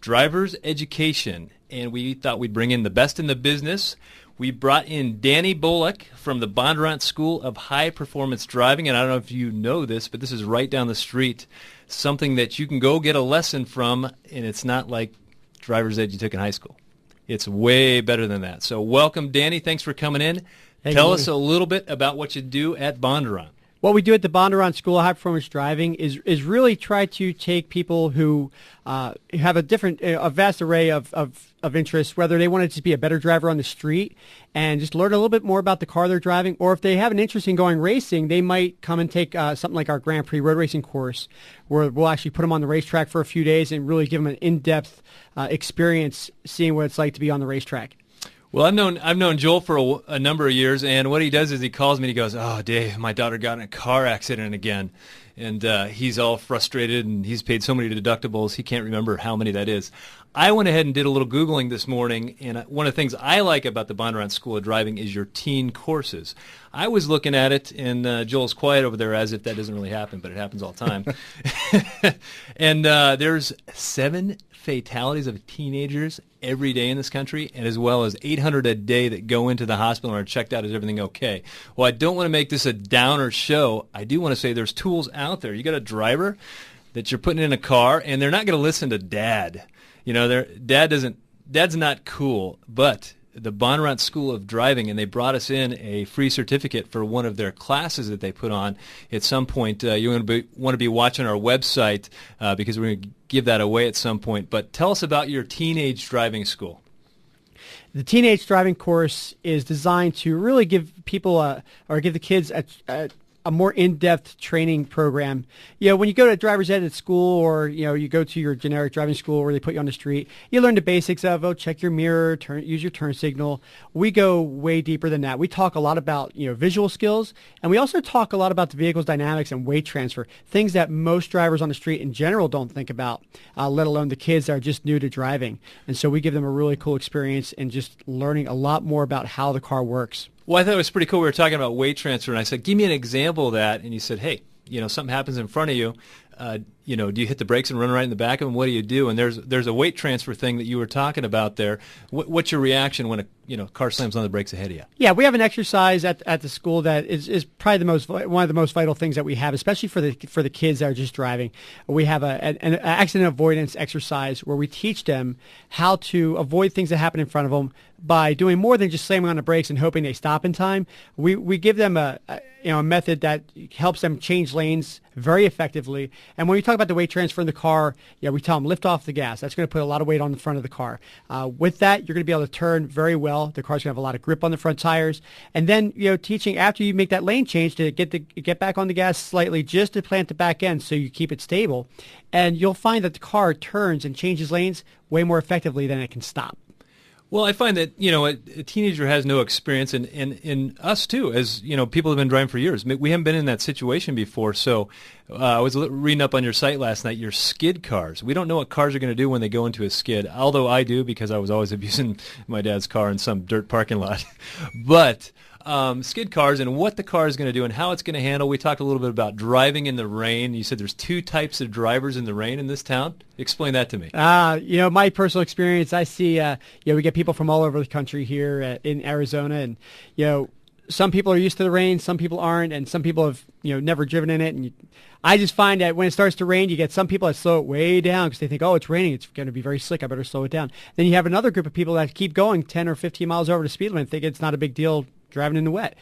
driver's education, and we thought we'd bring in the best in the business. We brought in Danny Bullock from the Bondurant School of High Performance Driving, and I don't know if you know this, but this is right down the street, something that you can go get a lesson from, and it's not like driver's ed you took in high school. It's way better than that. So welcome, Danny. Thanks for coming in. Tell us a little bit about what you do at Bondurant. What we do at the Bondurant School of High Performance Driving is really try to take people who have a vast array of interests, whether they want to just be a better driver on the street and just learn a little bit more about the car they're driving, or if they have an interest in going racing, they might come and take something like our Grand Prix road racing course, where we'll actually put them on the racetrack for a few days and really give them an in-depth experience seeing what it's like to be on the racetrack. Well, I've known Joel for a number of years, and what he does is he calls me and he goes, "Oh, Dave, my daughter got in a car accident again," and he's all frustrated, and he's paid so many deductibles he can't remember how many that is. I went ahead and did a little Googling this morning, and one of the things I like about the Bondurant School of Driving is your teen courses. I was looking at it, and Joel's quiet over there as if that doesn't really happen, but it happens all the time. And there's 7 fatalities of teenagers every day in this country, and as well as 800 a day that go into the hospital and are checked out. Is everything okay? Well, I don't want to make this a downer show. I do want to say there's tools out there. You got a driver that you're putting in a car, and they're not going to listen to Dad. You know, Dad's not cool, but the Bondurant School of Driving, and they brought us in a free certificate for one of their classes that they put on. At some point, you want to be watching our website because we're going to give that away at some point. But tell us about your teenage driving school. The teenage driving course is designed to really give people or give the kids a more in-depth training program. You know, when you go to driver's ed at school, or you go to your generic driving school where they put you on the street, you learn the basics of check your mirror, use your turn signal. We go way deeper than that. We talk a lot about visual skills, and we also talk a lot about the vehicle's dynamics and weight transfer, things that most drivers on the street in general don't think about, let alone the kids that are just new to driving. And so we give them a really cool experience in just learning a lot more about how the car works. Well, I thought it was pretty cool. We were talking about weight transfer, and I said, give me an example of that. And you said, hey, something happens in front of you. Do you hit the brakes and run right in the back of them? What do you do? And there's a weight transfer thing that you were talking about there. What's your reaction when a car slams on the brakes ahead of you? Yeah, we have an exercise at the school that is probably one of the most vital things that we have, especially for the kids that are just driving. We have an accident avoidance exercise where we teach them how to avoid things that happen in front of them by doing more than just slamming on the brakes and hoping they stop in time. We give them a method that helps them change lanes very effectively. And when we talk about the weight transfer in the car, we tell them lift off the gas. That's going to put a lot of weight on the front of the car. With that, you're going to be able to turn very well. The car's going to have a lot of grip on the front tires. And then, teaching after you make that lane change to get back on the gas slightly, just to plant the back end so you keep it stable. And you'll find that the car turns and changes lanes way more effectively than it can stop. Well, I find that, a teenager has no experience, and us too, as, people have been driving for years. We haven't been in that situation before, so I was reading up on your site last night, your skid cars. We don't know what cars are going to do when they go into a skid, although I do because I was always abusing my dad's car in some dirt parking lot. But skid cars and what the car is going to do and how it's going to handle. We talked a little bit about driving in the rain. You said there's 2 types of drivers in the rain in this town. Explain that to me. My personal experience, I see, we get people from all over the country here in Arizona, and, some people are used to the rain, some people aren't, and some people have, never driven in it. And I just find that when it starts to rain, you get some people that slow it way down because they think, it's raining, it's going to be very slick, I better slow it down. Then you have another group of people that keep going 10 or 15 miles over the speed limit and think it's not a big deal driving in the wet.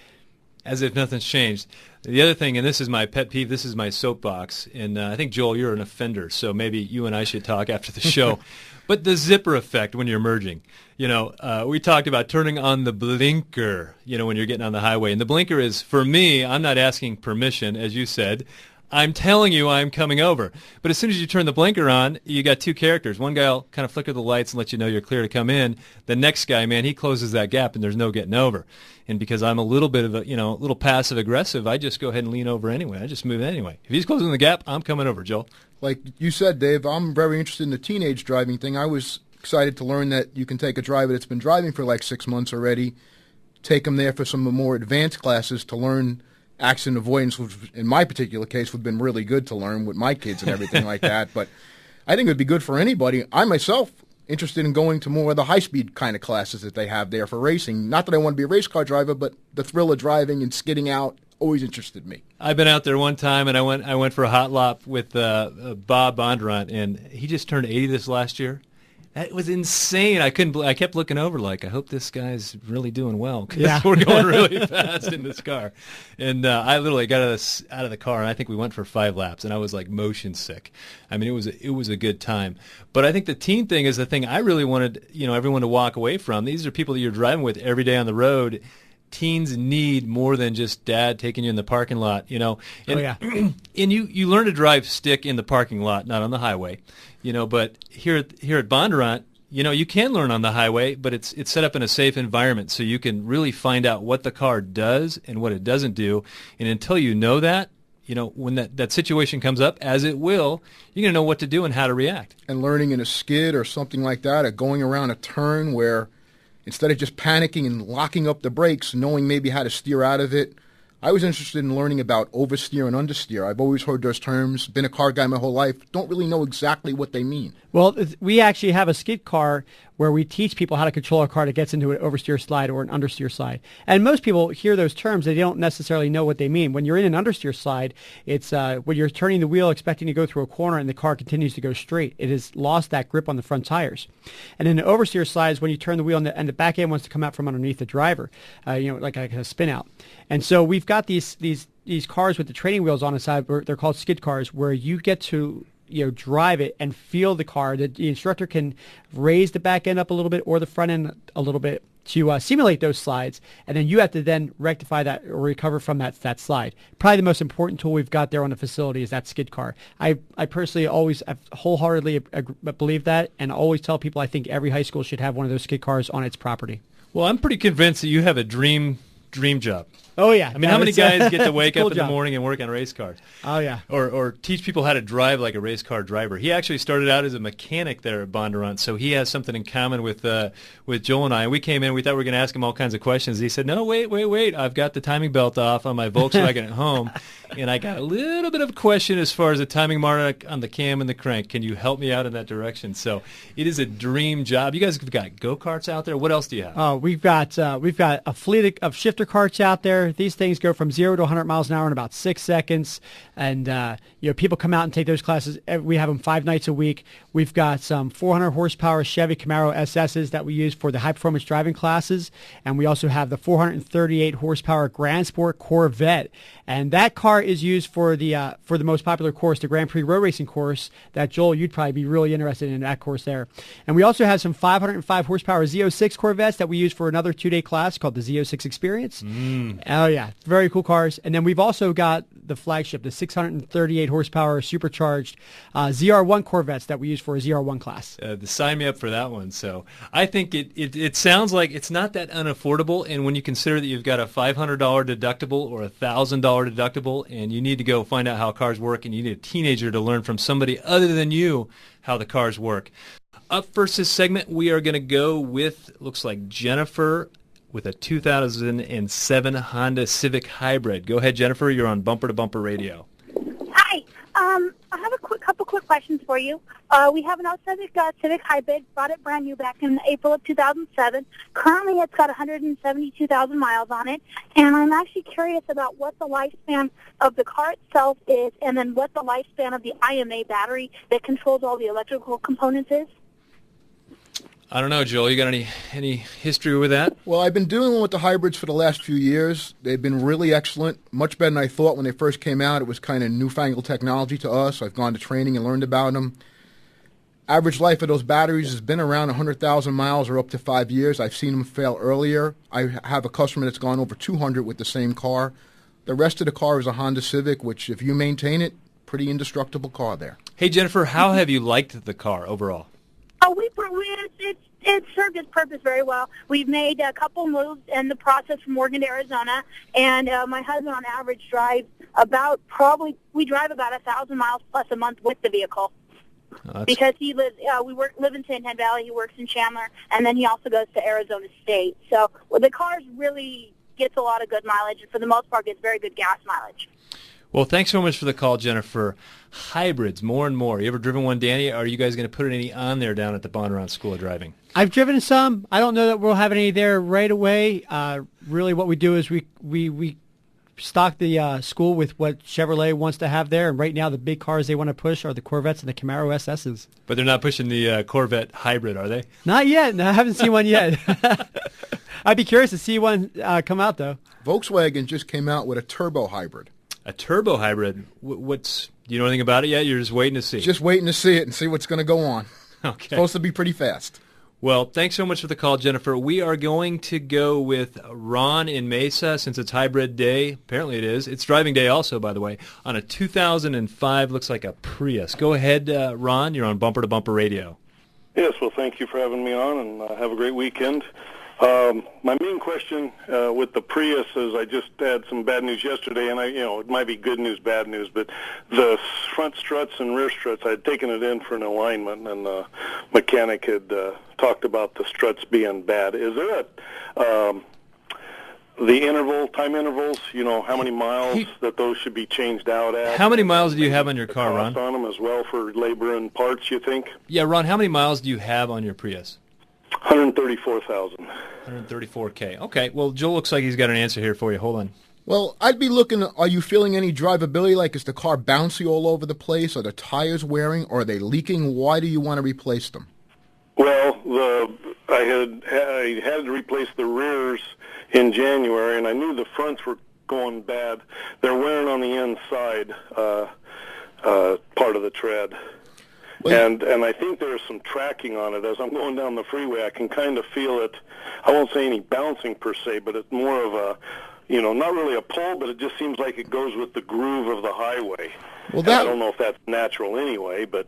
As if nothing's changed. The other thing, and this is my pet peeve, this is my soapbox, and I think, Joel, you're an offender, so maybe you and I should talk after the show. But the zipper effect when you're merging. We talked about turning on the blinker, when you're getting on the highway. And the blinker is, for me, I'm not asking permission, as you said. I'm telling you I'm coming over. But as soon as you turn the blinker on, you got 2 characters. One guy will kind of flicker the lights and let you know you're clear to come in. The next guy, man, he closes that gap and there's no getting over. And because I'm a little bit of a, little passive aggressive, I just go ahead and lean over anyway. I just move anyway. If he's closing the gap, I'm coming over, Joel. Like you said, Dave, I'm very interested in the teenage driving thing. I was excited to learn that you can take a driver that's been driving for like 6 months already, take them there for some more advanced classes to learn accident avoidance, which in my particular case would have been really good to learn with my kids and everything like that. But I think it would be good for anybody. I myself interested in going to more of the high-speed kind of classes that they have there for racing. Not that I want to be a race car driver, but the thrill of driving and skidding out always interested me. I've been out there one time, and I went for a hot lap with Bob Bondurant, and he just turned 80 this last year. That was insane. I kept looking over like, I hope this guy's really doing well, because we're going really fast in this car. And I literally got out of the car, and I think we went for 5 laps, and I was like motion sick. I mean, it was a good time. But I think the teen thing is the thing I really wanted, everyone to walk away from. These are people that you're driving with every day on the road. Teens need more than just dad taking you in the parking lot, And, and you learn to drive stick in the parking lot, not on the highway, But here at Bondurant, you can learn on the highway, but it's set up in a safe environment, so you can really find out what the car does and what it doesn't do. And until you know that, when that situation comes up, as it will, you're going to know what to do and how to react. And learning in a skid or something like that, or going around a turn where instead of just panicking and locking up the brakes, knowing maybe how to steer out of it. I was interested in learning about oversteer and understeer. I've always heard those terms, been a car guy my whole life, don't really know exactly what they mean. Well, we actually have a skid car where we teach people how to control a car that gets into an oversteer slide or an understeer slide. And most people hear those terms, they don't necessarily know what they mean. When you're in an understeer slide, it's when you're turning the wheel expecting to go through a corner and the car continues to go straight. It has lost that grip on the front tires. And in an oversteer slide is when you turn the wheel and the back end wants to come out from underneath the driver, like a spin out. And so we've got these cars with the training wheels on the side, they're called skid cars, where you get to drive it and feel the car. The instructor can raise the back end up a little bit or the front end a little bit to simulate those slides, and then you have to then rectify that or recover from that slide. Probably the most important tool we've got there on the facility is that skid car. I personally I've wholeheartedly believe that, and always tell people I think every high school should have one of those skid cars on its property. Well, I'm pretty convinced that you have a dream job. Oh, yeah. I mean, how many guys get to wake up in the morning and work on race cars? Oh, yeah. Or teach people how to drive like a race car driver. He actually started out as a mechanic there at Bondurant, so he has something in common with Joel and I. And we came in, we thought we were going to ask him all kinds of questions. He said, no, wait. I've got the timing belt off on my Volkswagen at home, and I got a little bit of a question as far as the timing mark on the cam and the crank. Can you help me out in that direction? So it is a dream job. You guys have got go-karts out there. What else do you have? Oh, we've got a fleet of shifter carts out there. These things go from 0 to 100 miles an hour in about 6 seconds. And, people come out and take those classes. We have them 5 nights a week. We've got some 400 horsepower Chevy Camaro SSs that we use for the high performance driving classes. And we also have the 438 horsepower Grand Sport Corvette. And that car is used for the most popular course, the Grand Prix road racing course that, Joel, you'd probably be really interested in that course there. And we also have some 505 horsepower Z06 Corvettes that we use for another 2-day class called the Z06 Experience. Oh, yeah. Very cool cars. And then we've also got the flagship, the 638 horsepower supercharged ZR1 Corvettes that we use for a ZR1 class. Sign me up for that one. So I think it sounds like it's not that unaffordable. And when you consider that you've got a $500 deductible or a $1,000 deductible, and you need to go find out how cars work, and you need a teenager to learn from somebody other than you how the cars work. Up first this segment, we are going to go with, looks like Jennifer with a 2007 Honda Civic Hybrid. Go ahead, Jennifer. You're on Bumper to Bumper Radio. Hi. I have a couple quick questions for you. We have an Civic Hybrid, bought it brand new back in April of 2007. Currently, it's got 172,000 miles on it, and I'm actually curious about what the lifespan of the car itself is, and then what the lifespan of the IMA battery that controls all the electrical components is. I don't know, Joel. You got any history with that? Well, I've been dealing with the hybrids for the last few years. They've been really excellent, much better than I thought when they first came out. It was kind of newfangled technology to us. I've gone to training and learned about them. Average life of those batteries has been around 100,000 miles or up to 5 years. I've seen them fail earlier. I have a customer that's gone over 200 with the same car. The rest of the car is a Honda Civic, which if you maintain it, pretty indestructible car there. Hey, Jennifer, how have you liked the car overall? Oh, it served its purpose very well. We've made a couple moves in the process from Oregon to Arizona, and my husband on average drives we drive about 1,000 miles plus a month with the vehicle. Because he lives, we live in San Juan Valley, he works in Chandler, and then he also goes to Arizona State. So the car really gets a lot of good mileage, and for the most part gets very good gas mileage. Well, thanks so much for the call, Jennifer. hybrids more and more. You ever driven one, Danny? Are you guys going to put any on there down at the Bondurant School of Driving? I've driven some. I don't know that we'll have any there right away. Really what we do is we stock the school with what Chevrolet wants to have there, and right now the big cars they want to push are the Corvettes and the Camaro SSs. But they're not pushing the Corvette hybrid, are they? Not yet. No, I haven't seen one yet. I'd be curious to see one come out, though. Volkswagen just came out with a turbo hybrid. A turbo hybrid? Do you know anything about it yet? You're just waiting to see? Just waiting to see it and see what's going to go on. Okay. Supposed to be pretty fast. Well, thanks so much for the call, Jennifer. We are going to go with Ron in Mesa since it's hybrid day. Apparently it is. It's driving day also, by the way, on a 2005, looks like a Prius. Go ahead, Ron. You're on Bumper to Bumper Radio. Yes, well, thank you for having me on, and have a great weekend. My main question with the Prius is I just had some bad news yesterday, and it might be good news, bad news, but the front struts and rear struts, I had taken it in for an alignment, and the mechanic had talked about the struts being bad. Is there the time intervals, how many miles that those should be changed out at? How many miles do you have on your car, Ron? Cost on them as well for labor and parts, you think? Yeah, Ron, how many miles do you have on your Prius? 134,000. 134K. Okay, well, Joel looks like he's got an answer here for you. Hold on. Well, I'd be looking, are you feeling any drivability? Like, is the car bouncy all over the place? Are the tires wearing? Or are they leaking? Why do you want to replace them? Well, I had to replace the rears in January, and I knew the fronts were going bad. They're wearing on the inside part of the tread. Well, and I think there's some tracking on it. As I'm going down the freeway, I can kind of feel it. I won't say any bouncing per se, but it's more of a, not really a pull, but it just seems like it goes with the groove of the highway. Well, I don't know if that's natural anyway, but...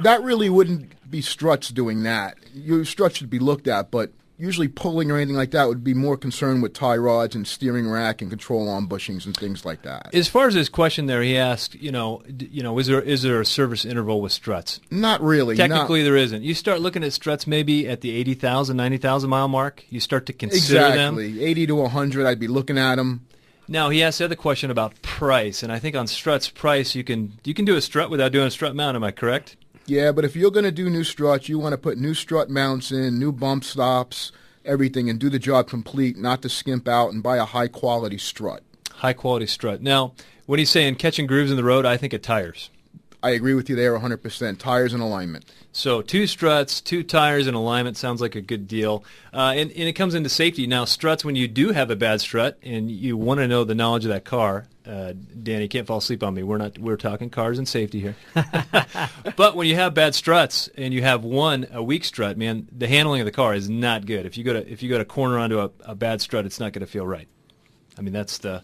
That really wouldn't be struts doing that. Your struts should be looked at, but usually pulling or anything like that would be more concerned with tie rods and steering rack and control arm bushings and things like that. As far as his question there, he asked, is there a service interval with struts? Not really. Technically, there isn't. You start looking at struts maybe at the 80,000, 90,000 mile mark. You start to consider them. Exactly. 80 to 100, I'd be looking at them. Now, he asked the other question about price, and I think on struts price, you can do a strut without doing a strut mount. Am I correct? Yeah, but if you're going to do new struts, you want to put new strut mounts in, new bump stops, everything, and do the job complete, not to skimp out and buy a high-quality strut. High-quality strut. Now, when he's saying catching grooves in the road, I think of tires. I agree with you there 100%. Tires and alignment. So 2 struts, 2 tires, and alignment sounds like a good deal. And it comes into safety. Now, struts, when you do have a bad strut and you want to know the knowledge of that car, Danny, can't fall asleep on me. We're talking cars and safety here. But when you have bad struts and you have a weak strut, man, the handling of the car is not good. If you go to corner onto a bad strut, it's not going to feel right. I mean, that's the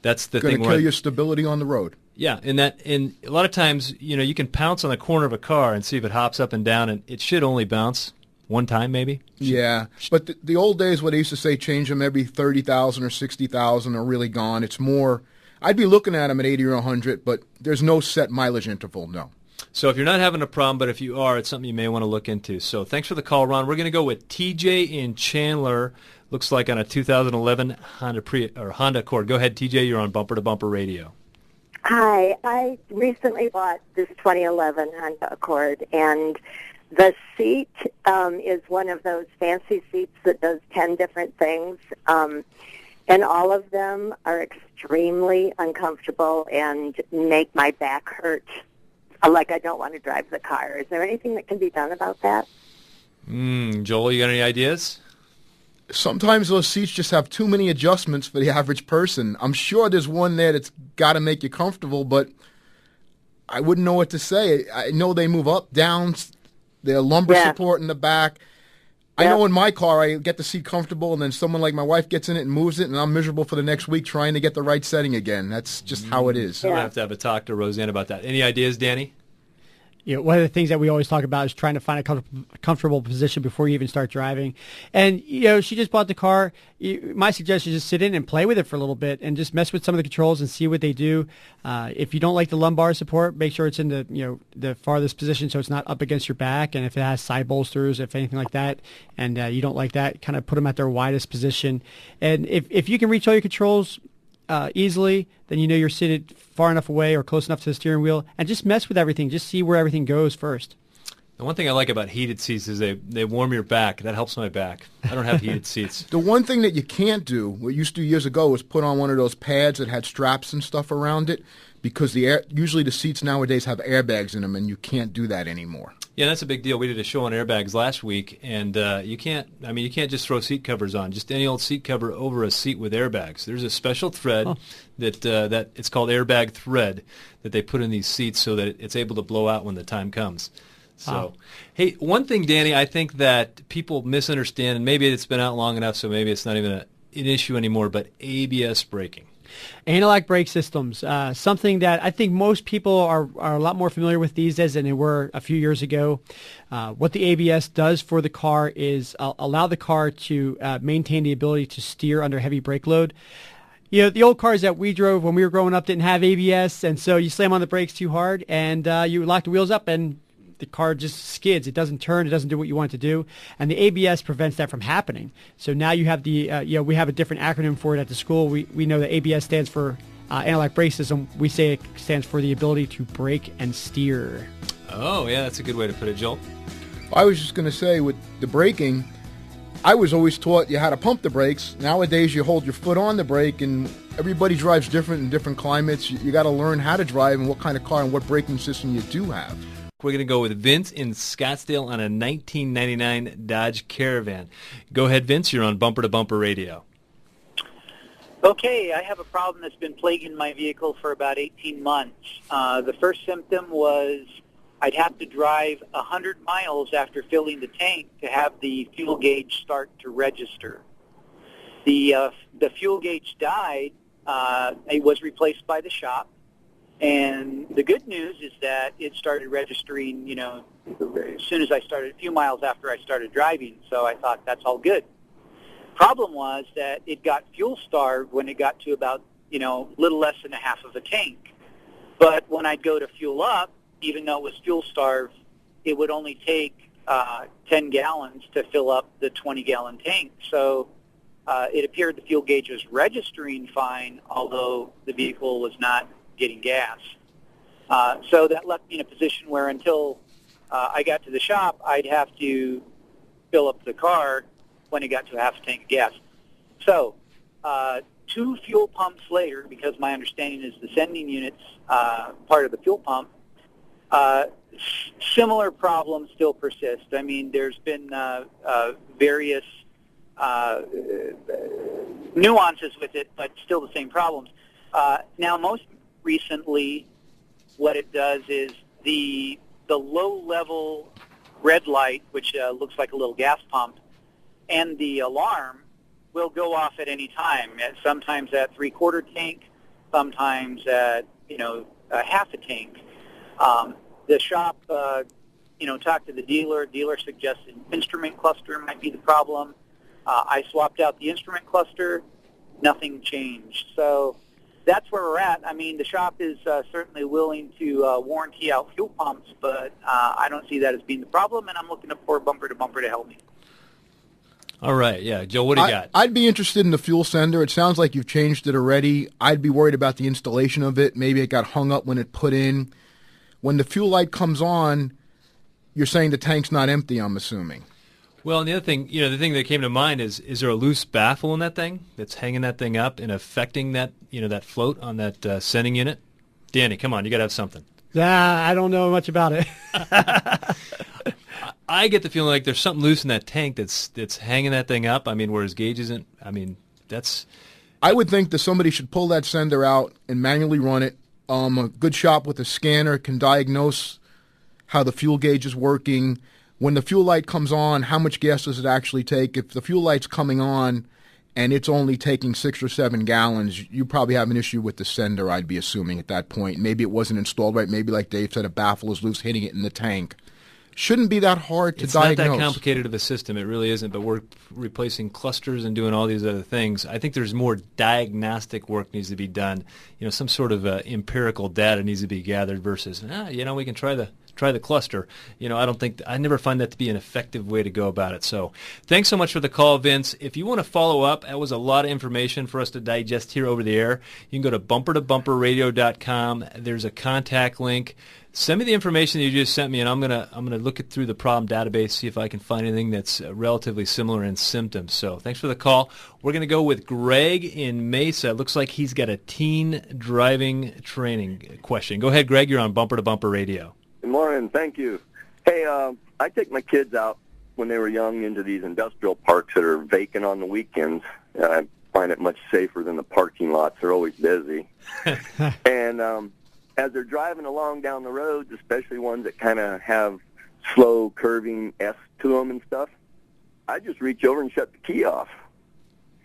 thing. Going to kill your stability on the road. Yeah, and a lot of times, you can pounce on the corner of a car and see if it hops up and down, and it should only bounce one time, maybe. Yeah, but the old days, what they used to say, change them every 30,000 or 60,000 are really gone. It's more. I'd be looking at them at 80 or 100, but there's no set mileage interval, no. So if you're not having a problem, but if you are, it's something you may want to look into. So thanks for the call, Ron. We're going to go with TJ in Chandler. Looks like on a 2011 Honda Accord. Go ahead, TJ. You're on Bumper to Bumper Radio. Hi. I recently bought this 2011 Honda Accord, and the seat is one of those fancy seats that does 10 different things. And all of them are extremely uncomfortable and make my back hurt. Like I don't want to drive the car. Is there anything that can be done about that? Joel, you got any ideas? Sometimes those seats just have too many adjustments for the average person. I'm sure there's one there that's got to make you comfortable, but I wouldn't know what to say. I know they move up, down, their lumbar support in the back. I know in my car I get the seat comfortable, and then someone like my wife gets in it and moves it, and I'm miserable for the next week trying to get the right setting again. That's just how it is. I'm going to have a talk to Roseanne about that. Any ideas, Danny? One of the things that we always talk about is trying to find a comfortable position before you even start driving. And, she just bought the car. My suggestion is just sit in and play with it for a little bit and just mess with some of the controls and see what they do. If you don't like the lumbar support, make sure it's in the farthest position so it's not up against your back. And if it has side bolsters, if anything like that, and you don't like that, kind of put them at their widest position. And if you can reach all your controls, easily, then you know you're seated far enough away or close enough to the steering wheel, and just mess with everything. Just see where everything goes first. The one thing I like about heated seats is they warm your back. That helps my back. I don't have heated seats. The one thing that you can't do, what you used to do years ago, was put on one of those pads that had straps and stuff around it, because usually the seats nowadays have airbags in them, and you can't do that anymore. Yeah, that's a big deal. We did a show on airbags last week, and you can't just throw seat covers on. Just any old seat cover over a seat with airbags. There's a special thread that it's called airbag thread that they put in these seats so that it's able to blow out when the time comes. So, hey, one thing, Danny, I think that people misunderstand, and maybe it's been out long enough, so maybe it's not even an issue anymore, but ABS braking. Anti-lock brake systems, something that I think most people are a lot more familiar with these days than they were a few years ago. What the ABS does for the car is allow the car to maintain the ability to steer under heavy brake load. You know, the old cars that we drove when we were growing up didn't have ABS, and so you slam on the brakes too hard, and you lock the wheels up, and the car just skids. It doesn't turn. It doesn't do what you want it to do. And the ABS prevents that from happening. So now you have we have a different acronym for it at the school. We know that ABS stands for anti-lock brake system. We say it stands for the ability to brake and steer. Oh, yeah, that's a good way to put it, Joel. I was just going to say, with the braking, I was always taught you how to pump the brakes. Nowadays, you hold your foot on the brake, and everybody drives different in different climates. You got to learn how to drive and what kind of car and what braking system you do have. We're going to go with Vince in Scottsdale on a 1999 Dodge Caravan. Go ahead, Vince. You're on Bumper to Bumper Radio. Okay, I have a problem that's been plaguing my vehicle for about 18 months. The first symptom was I'd have to drive 100 miles after filling the tank to have the fuel gauge start to register. The fuel gauge died. It was replaced by the shop. And the good news is that it started registering, as soon as I started, a few miles after I started driving. So I thought that's all good. Problem was that it got fuel starved when it got to about, little less than a half of a tank. But when I'd go to fuel up, even though it was fuel starved, it would only take 10 gallons to fill up the 20-gallon tank. So it appeared the fuel gauge was registering fine, although the vehicle was not getting gas. So that left me in a position where until I got to the shop, I'd have to fill up the car when it got to a half a tank of gas. So 2 fuel pumps later, because my understanding is the sending unit's part of the fuel pump, similar problems still persist. I mean, there's been various nuances with it, but still the same problems. Now, most recently, what it does is the low-level red light, which looks like a little gas pump, and the alarm will go off at any time. Sometimes at 3/4 tank, sometimes at a half a tank. The shop, talked to the dealer. Dealer suggested instrument cluster might be the problem. I swapped out the instrument cluster. Nothing changed. So that's where we're at. I mean, the shop is certainly willing to warranty out fuel pumps, but I don't see that as being the problem, and I'm looking for Bumper to Bumper to help me. All right, yeah. Joe, what do you got? I'd be interested in the fuel sender. It sounds like you've changed it already. I'd be worried about the installation of it. Maybe it got hung up when it put in. When the fuel light comes on, you're saying the tank's not empty, I'm assuming. Well, and the other thing, the thing that came to mind is there a loose baffle in that thing that's hanging that thing up and affecting that, that float on that sending unit? Danny, come on, you got to have something. I don't know much about it. I get the feeling like there's something loose in that tank that's hanging that thing up. I mean, where his gauge isn't. I mean, that's. I would think that somebody should pull that sender out and manually run it. A good shop with a scanner can diagnose how the fuel gauge is working. When the fuel light comes on, how much gas does it actually take? If the fuel light's coming on and it's only taking 6 or 7 gallons, you probably have an issue with the sender, I'd be assuming at that point. Maybe it wasn't installed right. Maybe, like Dave said, a baffle is loose, hitting it in the tank. Shouldn't be that hard to diagnose. It's not that complicated of a system. It really isn't, but we're replacing clusters and doing all these other things. I think there's more diagnostic work needs to be done. Some sort of empirical data needs to be gathered versus, we can try the try the cluster. I never find that to be an effective way to go about it. So thanks so much for the call, Vince. If you want to follow up, that was a lot of information for us to digest here over the air. You can go to bumpertobumperradio.com. There's a contact link. Send me the information that you just sent me, and I'm gonna look it through the problem database, see if I can find anything that's relatively similar in symptoms. So thanks for the call. We're gonna go with Greg in Mesa. It looks like he's got a teen driving training question. Go ahead, Greg. You're on Bumper to Bumper Radio. Good morning. Thank you. Hey, I take my kids out when they were young into these industrial parks that are vacant on the weekends. I find it much safer than the parking lots. They're always busy. And as they're driving along down the roads, especially ones that kind of have slow curving S to them and stuff, I just reach over and shut the key off.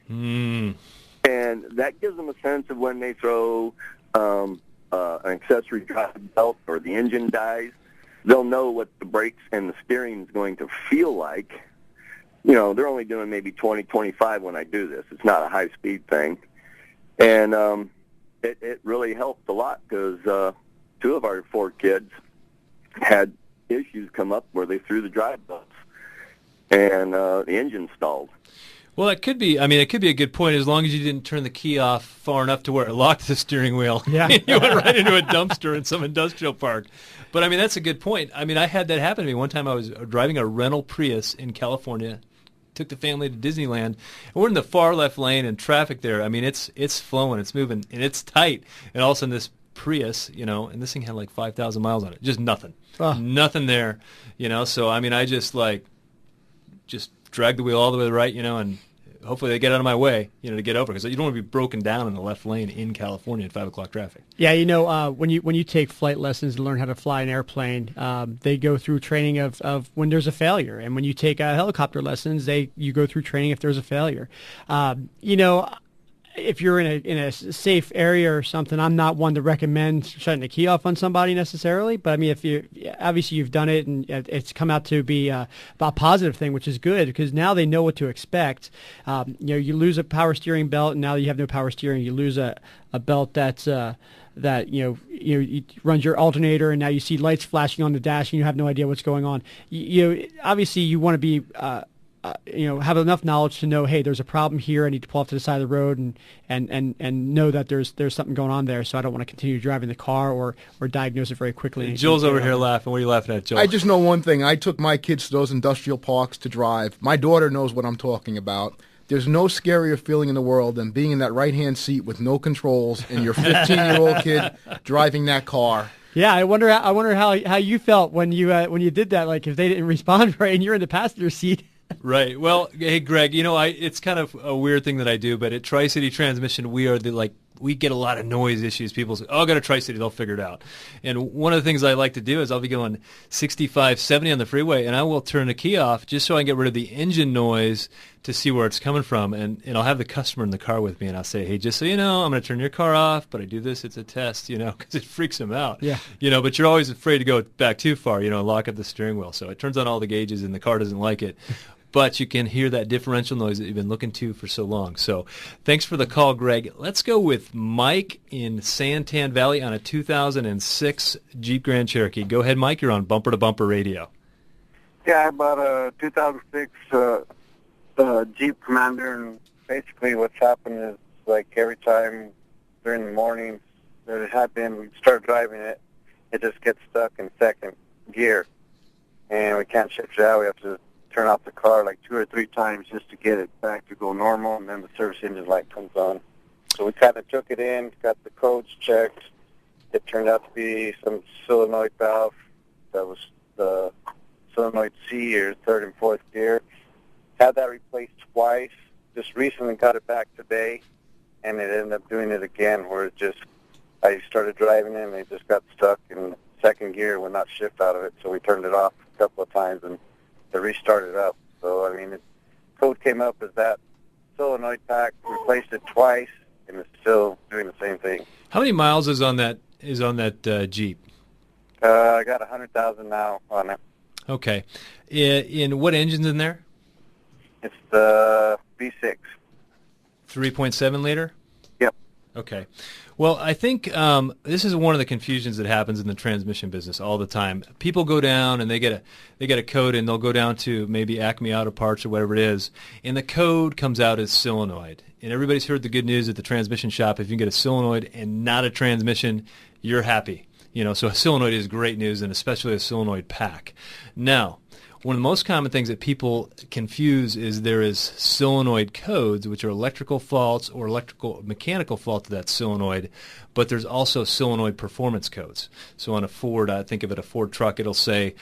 And that gives them a sense of when they throw an accessory drive belt or the engine dies, they'll know what the brakes and the steering is going to feel like. They're only doing maybe 20, 25 when I do this. It's not a high-speed thing. And it really helped a lot because 2 of our 4 kids had issues come up where they threw the drive belts and the engine stalled. Well, it could be a good point as long as you didn't turn the key off far enough to where it locked the steering wheel. Yeah. You went right into a dumpster in some industrial park. But, that's a good point. I had that happen to me. One time I was driving a rental Prius in California, took the family to Disneyland, and we're in the far left lane and traffic there. It's flowing, it's moving, and it's tight. And all of a sudden this Prius, and this thing had like 5,000 miles on it. Just nothing. Nothing there, So, I just dragged the wheel all the way to the right, and hopefully they get out of my way, to get over, because you don't want to be broken down in the left lane in California at 5 o'clock traffic. Yeah, when you take flight lessons and learn how to fly an airplane, they go through training of when there's a failure, and when you take helicopter lessons, you go through training if there's a failure. If you're in a safe area or something, I'm not one to recommend shutting the key off on somebody necessarily. But if obviously you've done it and it's come out to be a positive thing, which is good because now they know what to expect. You lose a power steering belt and now you have no power steering. You lose a belt that's runs your alternator and now you see lights flashing on the dash and you have no idea what's going on. Obviously you want to be have enough knowledge to know, hey, there's a problem here. I need to pull off to the side of the road and know that there's something going on there. So I don't want to continue driving the car or diagnose it very quickly. Joel's over here laughing. What are you laughing at, Joel? I just know one thing. I took my kids to those industrial parks to drive. My daughter knows what I'm talking about. There's no scarier feeling in the world than being in that right-hand seat with no controls and your 15-year-old kid driving that car. Yeah, I wonder how you felt when you did that. Like if they didn't respond right and you're in the passenger seat. Right. Well, hey, Greg, it's kind of a weird thing that I do, but at Tri-City Transmission, we get a lot of noise issues. People say, oh, go to Tri-City, they'll figure it out. And one of the things I like to do is I'll be going 65, 70 on the freeway, and I will turn the key off just so I can get rid of the engine noise to see where it's coming from. And I'll have the customer in the car with me, and I'll say, hey, just so you know, I'm going to turn your car off, but I do this, it's a test, because it freaks them out. Yeah. But you're always afraid to go back too far, lock up the steering wheel. So it turns on all the gauges, and the car doesn't like it. But you can hear that differential noise that you've been looking to for so long. So thanks for the call, Greg. Let's go with Mike in Santan Valley on a 2006 Jeep Grand Cherokee. Go ahead, Mike. You're on Bumper to Bumper Radio. Yeah, I bought a 2006 Jeep Commander, and basically what's happened is, like, every time during the morning that it happened, we start driving it, it just gets stuck in second gear, and we can't shift it out. We have to turn off the car like 2 or 3 times just to get it back to go normal, and then the service engine light comes on. So we kind of took it in, got the codes checked. It turned out to be some solenoid valve that was the solenoid C, or 3rd and 4th gear. Had that replaced twice. Just recently got it back today, and it ended up doing it again where I started driving it and it just got stuck in second gear, would not shift out of it. So we turned it off a couple of times and to restart it up. So, the code came up as that solenoid pack, replaced it twice, and it's still doing the same thing. How many miles is on that Jeep? I got 100,000 now on it. Okay. In what engine's in there? It's the V6. 3.7 liter? Yep. Okay. Well, I think this is one of the confusions that happens in the transmission business all the time. People go down and they get a code, and they'll go down to maybe Acme Auto Parts or whatever it is, and the code comes out as solenoid. And everybody's heard the good news at the transmission shop. If you can get a solenoid and not a transmission, you're happy. So a solenoid is great news, and especially a solenoid pack. Now, one of the most common things that people confuse is there is solenoid codes, which are electrical faults or mechanical fault to that solenoid, but there's also solenoid performance codes. So on a Ford, I think of it a Ford truck, it'll say,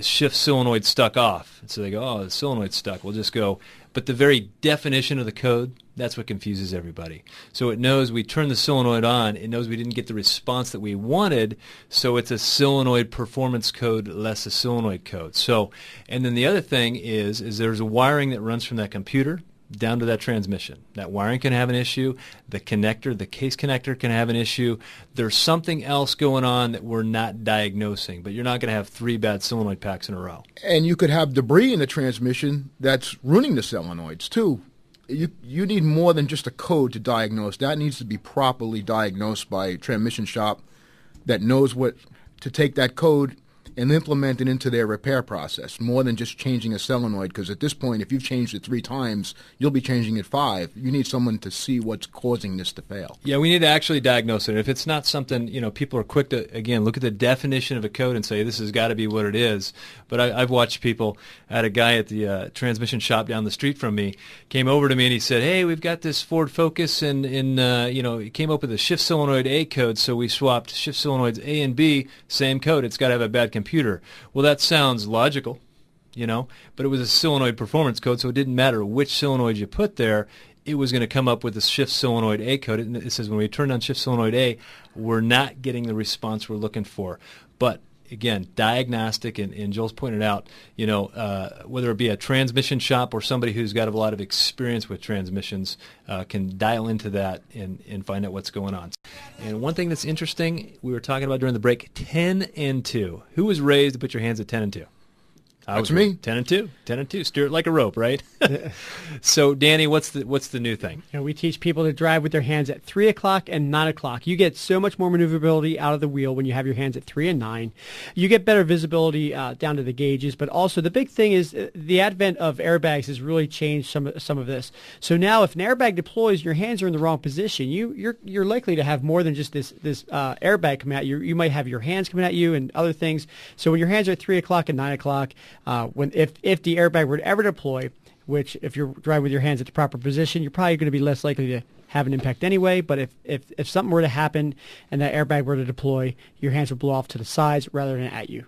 shift solenoid stuck off. And so they go, oh, the solenoid's stuck. We'll just go. But the very definition of the code, that's what confuses everybody. So it knows we turned the solenoid on. It knows we didn't get the response that we wanted, so it's a solenoid performance code less a solenoid code. So, and then the other thing is there's a wiring that runs from that computer down to that transmission. That wiring can have an issue. The case connector can have an issue. There's something else going on that we're not diagnosing, but you're not going to have 3 bad solenoid packs in a row. And you could have debris in the transmission that's ruining the solenoids, too. You need more than just a code to diagnose. That needs to be properly diagnosed by a transmission shop that knows what to take that code and implement it into their repair process, more than just changing a solenoid, because at this point, if you've changed it 3 times, you'll be changing it 5. You need someone to see what's causing this to fail. Yeah, we need to actually diagnose it. If it's not something, people are quick to, again, look at the definition of a code and say, this has got to be what it is. But I've watched people, I had a guy at the transmission shop down the street from me, came over to me and he said, hey, we've got this Ford Focus, and it came up with a shift solenoid A code, so we swapped shift solenoids A and B, same code. It's got to have a bad computer. Well, that sounds logical, but it was a solenoid performance code, so it didn't matter which solenoid you put there. It was going to come up with the shift solenoid A code. It says when we turn on shift solenoid A, we're not getting the response we're looking for. But again, diagnostic, and Joel's pointed out, whether it be a transmission shop or somebody who's got a lot of experience with transmissions can dial into that and find out what's going on. And one thing that's interesting, we were talking about during the break, 10 and 2. Who was raised to put your hands at 10 and 2? That's me. 10 and 2. 10 and 2. Steer it like a rope, right? So, Danny, what's the new thing? We teach people to drive with their hands at 3 o'clock and 9 o'clock. You get so much more maneuverability out of the wheel when you have your hands at 3 and 9. You get better visibility down to the gauges, but also the big thing is the advent of airbags has really changed some of this. So now, if an airbag deploys, your hands are in the wrong position. You're likely to have more than just this airbag coming at you. You might have your hands coming at you and other things. So when your hands are at 3 o'clock and 9 o'clock, if the airbag were to ever deploy, which if you're driving with your hands at the proper position, you're probably going to be less likely to have an impact anyway. But if something were to happen and that airbag were to deploy, your hands would blow off to the sides rather than at you.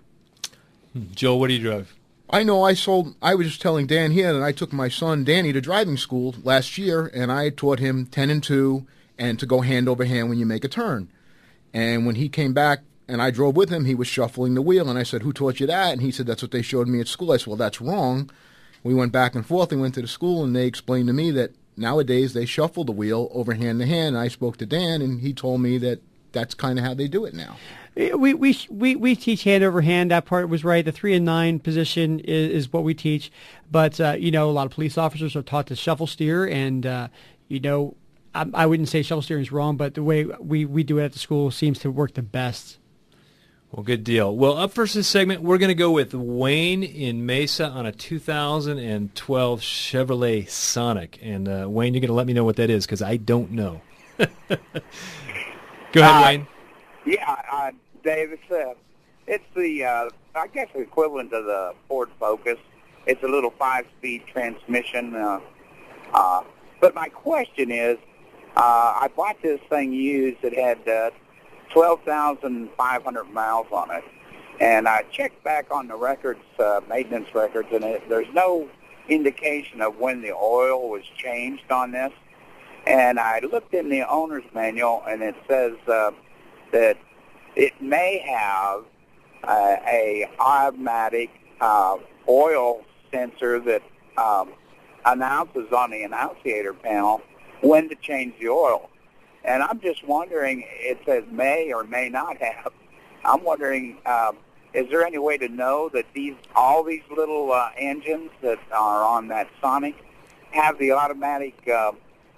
Joel, what do you drive? I know I was just telling Dan here that I took my son Danny to driving school last year, and I taught him 10 and 2 and to go hand over hand when you make a turn. And when he came back and I drove with him, he was shuffling the wheel, and I said, who taught you that? And he said, that's what they showed me at school. I said, well, that's wrong. We went back and forth and went to the school, and they explained to me that nowadays they shuffle the wheel over hand to hand. And I spoke to Dan, and he told me that that's kind of how they do it now. We teach hand over hand. That part was right. The 3 and 9 position is what we teach. But, a lot of police officers are taught to shuffle steer, and, I wouldn't say shuffle steering is wrong, but the way we do it at the school seems to work the best. Well, good deal. Well, up first this segment, we're going to go with Wayne in Mesa on a 2012 Chevrolet Sonic. And, Wayne, you're going to let me know what that is because I don't know. Go ahead, Wayne. Yeah, Dave, it's the, I guess, equivalent to the Ford Focus. It's a little 5-speed transmission. But my question is, I bought this thing used. It had 12,500 miles on it. And I checked back on the records, maintenance records, and there's no indication of when the oil was changed on this. And I looked in the owner's manual, and it says that it may have a automatic oil sensor that announces on the annunciator panel when to change the oil. And I'm just wondering, it says may or may not have. I'm wondering, is there any way to know that all these little engines that are on that Sonic have the automatic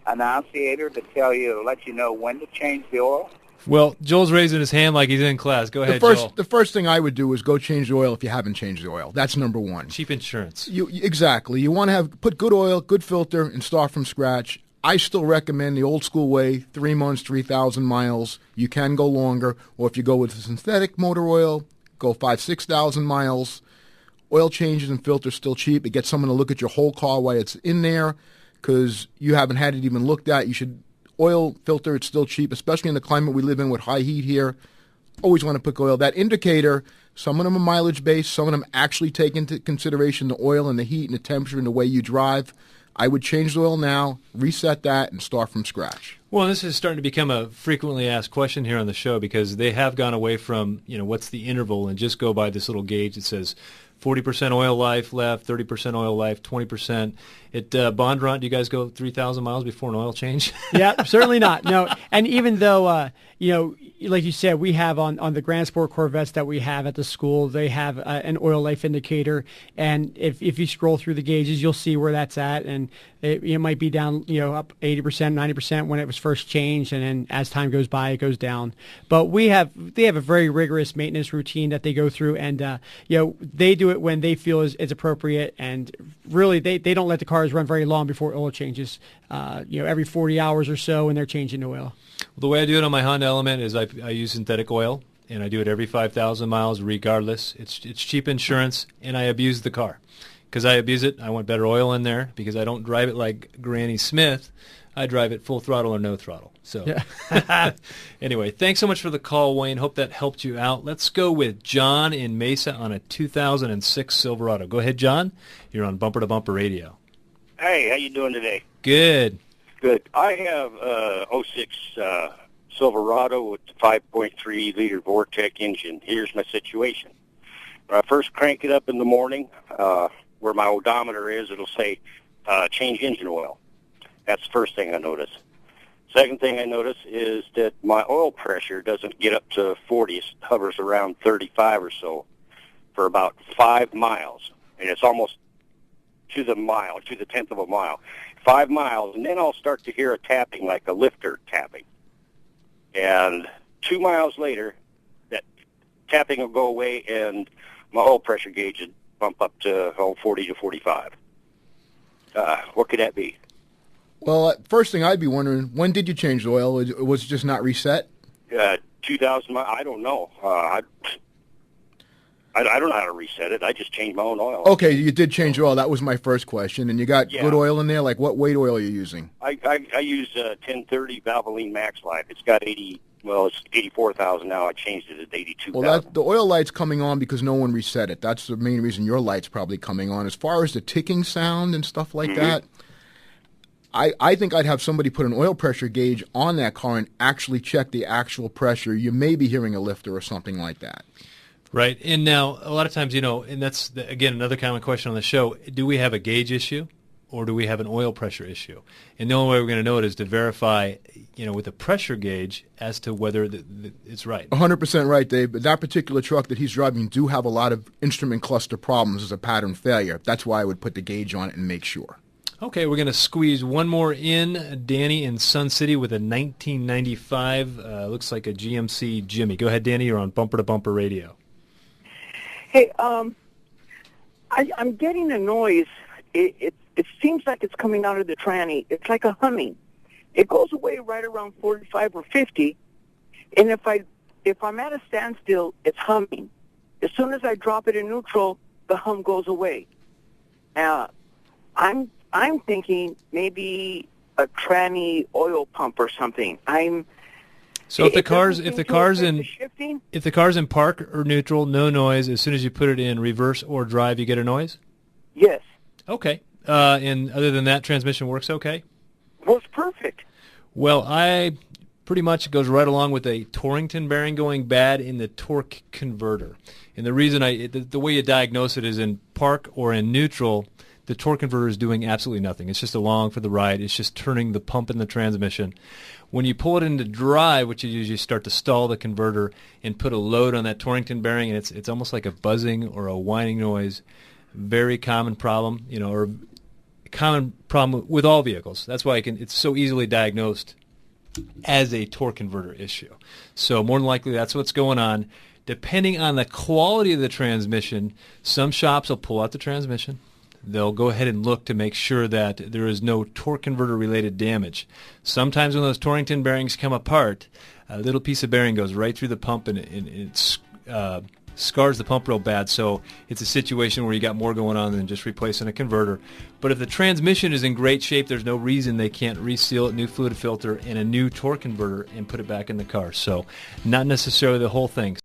annunciator to let you know when to change the oil? Well, Joel's raising his hand like he's in class. Go ahead, Joel. The first thing I would do is go change the oil if you haven't changed the oil. That's number one. Cheap insurance. Exactly. You want to put good oil, good filter, and start from scratch. I still recommend the old school way, 3 months, 3,000 miles. You can go longer, or if you go with the synthetic motor oil, go 5,000, 6,000 miles. Oil changes and filters still cheap. It gets someone to look at your whole car while it's in there, because you haven't had it even looked at. You should oil filter. It's still cheap, especially in the climate we live in with high heat here. Always want to put oil. That indicator, some of them are mileage based. Some of them actually take into consideration the oil and the heat and the temperature and the way you drive. I would change the oil now, reset that, and start from scratch. Well, this is starting to become a frequently asked question here on the show, because they have gone away from, what's the interval, and just go by this little gauge that says 40% oil life left, 30% oil life, 20%. At Bondurant, do you guys go 3,000 miles before an oil change? Yeah, certainly not. No, and even though, like you said, we have on the Grand Sport Corvettes that we have at the school, they have an oil life indicator, and if you scroll through the gauges, you'll see where that's at, and it might be down, up 80%, 90% when it was first changed, and then as time goes by, it goes down. But they have a very rigorous maintenance routine that they go through, and they do it when they feel is appropriate, and really they don't let the cars run very long before oil changes. Every 40 hours or so when they're changing the oil. Well, the way I do it on my Honda Element is I use synthetic oil, and I do it every 5,000 miles regardless. It's cheap insurance, and I abuse the car. Because I abuse it, I want better oil in there, because I don't drive it like Granny Smith. I drive it full throttle or no throttle. So yeah. Anyway, thanks so much for the call, Wayne. Hope that helped you out. Let's go with John in Mesa on a 2006 Silverado. Go ahead, John. You're on Bumper to Bumper Radio. Hey, how you doing today? Good. Good. I have a 06 Silverado with the 5.3-liter Vortec engine. Here's my situation. When I first crank it up in the morning, where my odometer is, it'll say change engine oil. That's the first thing I notice. Second thing I notice is that my oil pressure doesn't get up to 40. It hovers around 35 or so for about 5 miles. And it's almost to the mile, to the tenth of a mile. 5 miles, and then I'll start to hear a tapping, like a lifter tapping. And 2 miles later, that tapping will go away, and my oil pressure gauge would bump up to 40 to 45. What could that be? Well, first thing I'd be wondering, when did you change the oil? Was it just not reset? 2,000 miles. I don't know. I don't know how to reset it. I just changed my own oil. Okay, you did change oil. That was my first question. And you got good oil in there? Like, what weight oil are you using? I use 1030 Valvoline Max Life. It's got it's 84,000 now. I changed it to 82,000. Well, the oil light's coming on because no one reset it. That's the main reason your light's probably coming on. As far as the ticking sound and stuff like that, I think I'd have somebody put an oil pressure gauge on that car and actually check the actual pressure. You may be hearing a lifter or something like that. Right. And now, a lot of times, and that's, again, another common question on the show, do we have a gauge issue or do we have an oil pressure issue? And the only way we're going to know it is to verify, with a pressure gauge as to whether it's right. 100% right, Dave. But that particular truck that he's driving do have a lot of instrument cluster problems as a pattern failure. That's why I would put the gauge on it and make sure. Okay, we're going to squeeze one more in. Danny in Sun City with a 1995, looks like a GMC Jimmy. Go ahead, Danny. You're on Bumper to Bumper Radio. Hey, I'm getting a noise. It seems like it's coming out of the tranny. It's like a humming. It goes away right around 45 or 50, and if I'm at a standstill, it's humming. As soon as I drop it in neutral, the hum goes away. I'm thinking maybe a tranny oil pump or something. So if the car's in park or neutral, no noise. As soon as you put it in reverse or drive, you get a noise? Yes. Okay. And other than that, transmission works okay? Works perfect. Well, pretty much it goes right along with a Torrington bearing going bad in the torque converter. And the reason the way you diagnose it is in park or in neutral, the torque converter is doing absolutely nothing. It's just along for the ride. It's just turning the pump in the transmission. When you pull it into drive, what you do is you start to stall the converter and put a load on that Torrington bearing, and it's almost like a buzzing or a whining noise. Very common problem, or common problem with all vehicles. That's why it's so easily diagnosed as a torque converter issue. So more than likely that's what's going on. Depending on the quality of the transmission, some shops will pull out the transmission. They'll go ahead and look to make sure that there is no torque converter related damage. Sometimes when those Torrington bearings come apart, a little piece of bearing goes right through the pump and it scars the pump real bad. So it's a situation where you got more going on than just replacing a converter. But if the transmission is in great shape, there's no reason they can't reseal it, new fluid filter, and a new torque converter and put it back in the car. So not necessarily the whole thing.